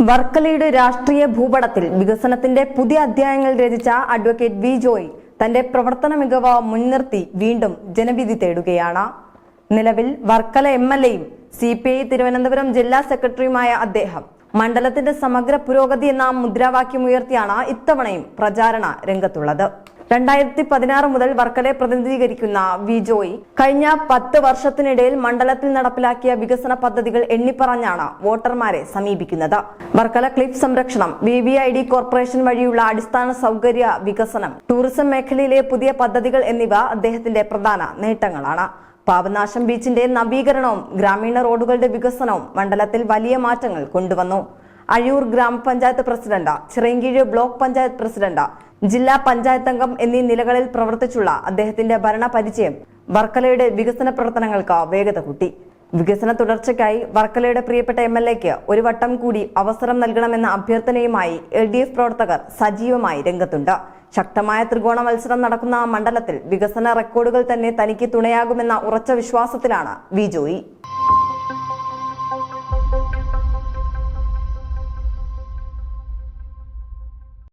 വർക്കലയുടെ രാഷ്ട്രീയ ഭൂപടത്തിൽ വികസനത്തിന്റെ പുതിയ അധ്യായങ്ങൾ രചിച്ച അഡ്വക്കേറ്റ് വി ജോയ് തന്റെ പ്രവർത്തന മികവ് മുൻനിർത്തി വീണ്ടും ജനവിധി തേടുകയാണ്. നിലവിൽ വർക്കല MLA-യും CPI തിരുവനന്തപുരം ജില്ലാ സെക്രട്ടറിയുമായ അദ്ദേഹം മണ്ഡലത്തിന്റെ സമഗ്ര പുരോഗതി എന്ന മുദ്രാവാക്യമുയർത്തിയാണ് ഇത്തവണയും പ്രചാരണ രംഗത്തുള്ളത്. 2016 മുതൽ വർക്കലയെ പ്രതിനിധീകരിക്കുന്ന വി ജോയ് കഴിഞ്ഞ 10 വർഷത്തിനിടയിൽ മണ്ഡലത്തിൽ നടപ്പിലാക്കിയ വികസന പദ്ധതികൾ എണ്ണിപ്പറഞ്ഞാണ് വോട്ടർമാരെ സമീപിക്കുന്നത്. വർക്കല ക്ലിഫ് സംരക്ഷണം, VVID കോർപ്പറേഷൻ വഴിയുള്ള അടിസ്ഥാന സൗകര്യ വികസനം, ടൂറിസം മേഖലയിലെ പുതിയ പദ്ധതികൾ എന്നിവ അദ്ദേഹത്തിന്റെ പ്രധാന നേട്ടങ്ങളാണ്. പാപനാശം ബീച്ചിന്റെ നവീകരണവും ഗ്രാമീണ റോഡുകളുടെ വികസനവും മണ്ഡലത്തിൽ വലിയ മാറ്റങ്ങൾ കൊണ്ടുവന്നു. Azhiyur grama panchayat president, Chirayinkeezhu block panchayat president, ജില്ലാ പഞ്ചായത്ത് അംഗം എന്നീ നിലകളിൽ പ്രവർത്തിച്ചുള്ള അദ്ദേഹത്തിന്റെ ഭരണ പരിചയം വർക്കലയുടെ വികസന പ്രവർത്തനങ്ങൾക്ക് വേഗത കൂട്ടി. വികസന തുടർച്ചയ്ക്കായി വർക്കലയുടെ പ്രിയപ്പെട്ട MLA-ക്ക് ഒരു വട്ടം കൂടി അവസരം നൽകണമെന്ന അഭ്യർത്ഥനയുമായി LDF പ്രവർത്തകർ സജീവമായി രംഗത്തുണ്ട്. ശക്തമായ ത്രികോണ മത്സരം നടക്കുന്ന മണ്ഡലത്തിൽ വികസന റെക്കോർഡുകൾ തന്നെ തനിക്ക് തുണയാകുമെന്ന ഉറച്ച വിശ്വാസത്തിലാണ് വി ജോയ്.